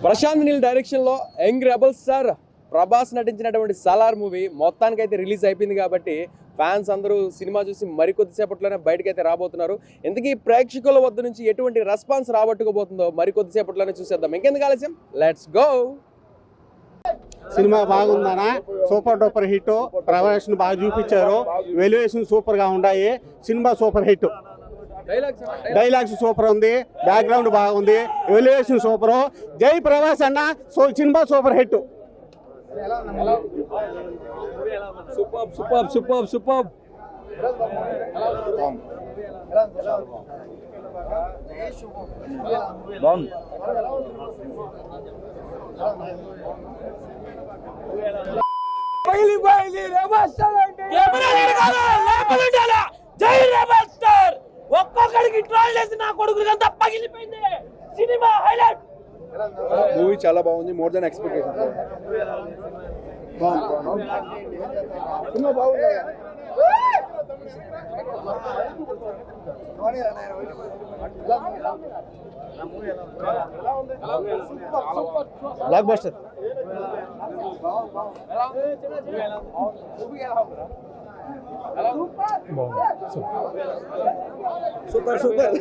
Prashanth Neel direction లో young rebel star Prabhas నటించినటువంటి Salaar movie మొత్తానికి అయితే రిలీజ్ అయిపోయింది కాబట్టి ఫ్యాన్స్ అందరూ సినిమా చూసి మరికొద్దిసేపట్లోనే బయటకైతే రాబోతున్నారు. ఇంతకీ ప్రేక్షకుల వద్ద నుంచి ఎటువంటి రెస్పాన్స్ రాబట్టుకోబోతుందో మరికొద్దిసేపట్లోనే చూసేద్దాం. ఇంకెందుకు ఆలస్యం, లెట్స్ గో. సినిమా బాగుందనా, సూపర్ డూపర్ హిట్. ప్రవేశం బాగా చూపించారు, వెల్యుయేషన్ సూపర్ గా ఉన్నాయి. Cinema super hit, dialogues super ఉంది, బ్యాక్గ్రౌండ్ బాగుంది, వెల్యుయేషన్ సూపర్. జై ప్రభాస్ అన్న, సినిమా సూపర్ హిట్. సూపర్ బాగుంది. ఒక్కొక్కడికి ట్రోల్ చేసి నా కొడుకులంతా పగిలిపోయింది. Cinema highlight. మూవీ చాలా బాగుంది, more than expectation. Block buster. Super super.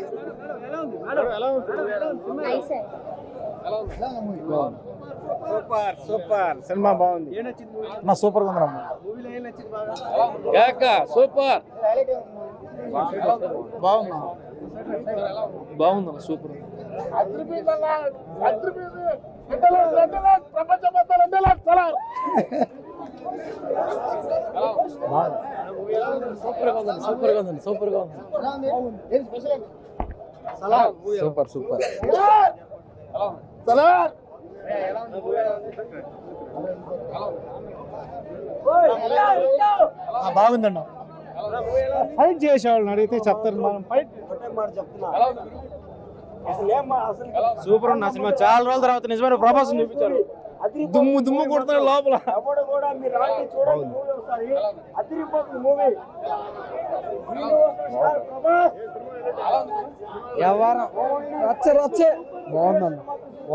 Super super cinema బాగుంది. నా సూపర్ గా ఉందమ్మా. సూపర్ బాగుంది, సూపర్. సూపర్ గా ఉంది, సూపర్ గా ఉంది. Super super. బాగుందన్న. ఫైట్ చేసేవాళ్ళని అడిగితే చెప్తారు. మనం ఫైట్ సూపర్ ఉన్న సినిమా. చాలా రోజుల తర్వాత నిజమైన ప్రభాస్ చూపించారు. దుమ్ము దుమ్ము కొడుతున్నారు లోపల.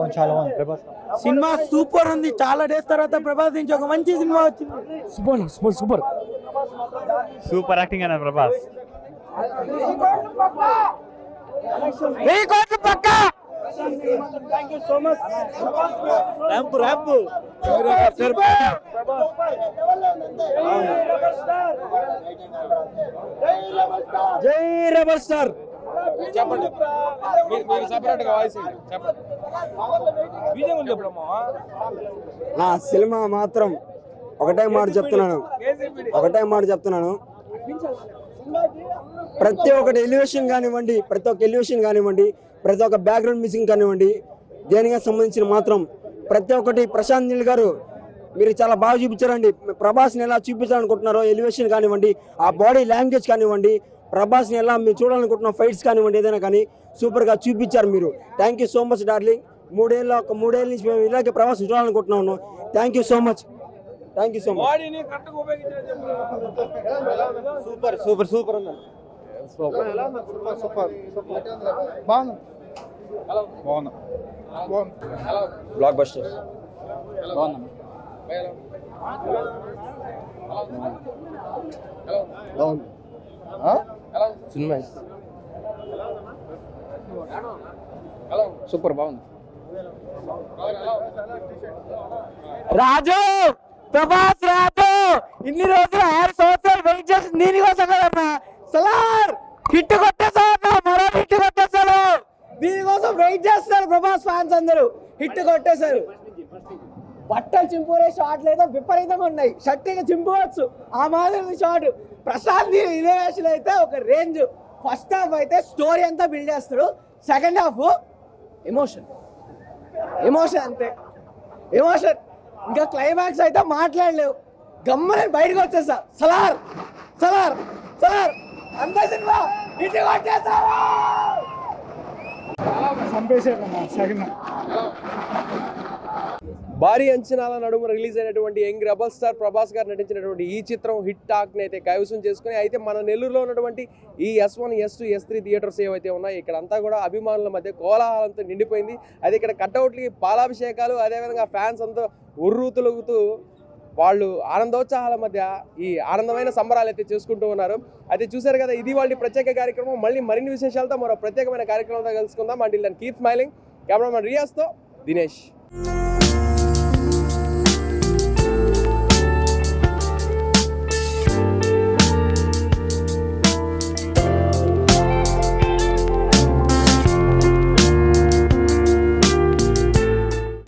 చాలా బాగుంది ప్రభాస్ సినిమా. సూపర్ ఉంది. చాలా డేస్ తర్వాత ప్రభాస్ నుంచి ఒక మంచి సినిమా వచ్చింది. Super super super super acting అన్న Prabhas. Thank you so much. జై రెబల్ స్టార్. చెప్పండి, మీరు సెపరేట్ గా వాయిస్ చెప్పండి. నా సినిమా మాత్రం ఒకటే మాట చెప్తున్నాను. ప్రతి ఒక్కటి ఎలివేషన్ కానివ్వండి, ప్రతి ఒక్క బ్యాక్గ్రౌండ్ మ్యూజిక్ కానివ్వండి, దేనిగా సంబంధించిన మాత్రం ప్రతి ఒక్కటి ప్రశాంత్ నీల్ గారు మీరు చాలా బాగా చూపించారండి. ప్రభాస్ని ఎలా చూపించాలనుకుంటున్నారో ఎలివేషన్ కానివ్వండి, ఆ బాడీ లాంగ్వేజ్ కానివ్వండి, ప్రభాస్ని ఎలా మీరు చూడాలనుకుంటున్న ఫైట్స్ కానివ్వండి, ఏదైనా కానీ సూపర్గా చూపించారు మీరు. Thank you so much darling. మూడేళ్ళ నుంచి మేము ఇలాగే ప్రభాస్ చూడాలనుకుంటున్నాను. Thank you so much. Super super super ఉంది. బాగుంది. Block buster. సినిమా సూపర్ బాగుంది. రాజు ప్రభాస్ రాజు ఇన్ని రోజులు 6 సంవత్సరాలు వెయిట్ చేసింది దీనికోసం కదన్నా. సలార్ హిట్ కొట్టేసారు, మరో హిట్ కొట్టేశారు. దీనికోసం వెయిట్ చేస్తారు ప్రభాస్ ఫ్యాన్స్ అందరూ. హిట్ కొట్టేశారు. బట్టలు చింపుకునే షాట్లు అయితే విపరీతంగా ఉన్నాయి. షర్ట్ చింపుకోవచ్చు, ఆ మాదిరి షాట్. ప్రశాంత్ ఇలివేషన్ అయితే ఒక రేంజ్. ఫస్ట్ హాఫ్ అయితే స్టోరీ అంతా బిల్డ్ చేస్తాడు. సెకండ్ హాఫ్ ఎమోషన్ అంతే. ఎమోషన్ ఇంకా క్లైమాక్స్ అయితే మాట్లాడలేవు. గమ్మని బయటకు వచ్చేసా. సలార్ సలార్ సలార్ అంత సినిమా హిట్ కొట్టేశారు. చంపేశారు సెకండ్ భారీ అంచనాల నడుమ రిలీజ్ అయినటువంటి యంగ్ రెబల్ స్టార్ ప్రభాస్ గారు నటించినటువంటి ఈ చిత్రం హిట్ టాక్ని అయితే కైవసం చేసుకుని అయితే మన నెల్లూరులో ఉన్నటువంటి ఈ S1, S2, S3 థియేటర్స్ ఏవైతే ఉన్నాయో ఇక్కడ అంతా కూడా అభిమానుల మధ్య కోలాహలంతో నిండిపోయింది. అది ఇక్కడ కట్అవుట్లకి పాలాభిషేకాలు, అదేవిధంగా ఫ్యాన్స్ అంతా ఉర్రూతులుగుతూ వాళ్ళు ఆనందోత్సాహాల మధ్య ఈ ఆనందమైన సంబరాలు అయితే చేసుకుంటూ ఉన్నారు. అయితే చూశారు కదా, ఇది వాళ్ళ ప్రత్యేక కార్యక్రమం. మళ్ళీ మరిన్ని విశేషాలతో మరో ప్రత్యేకమైన కార్యక్రమంతో కలుసుకుందాం. Until then keep smiling. Cameraman రియాజ్తో దినేష్.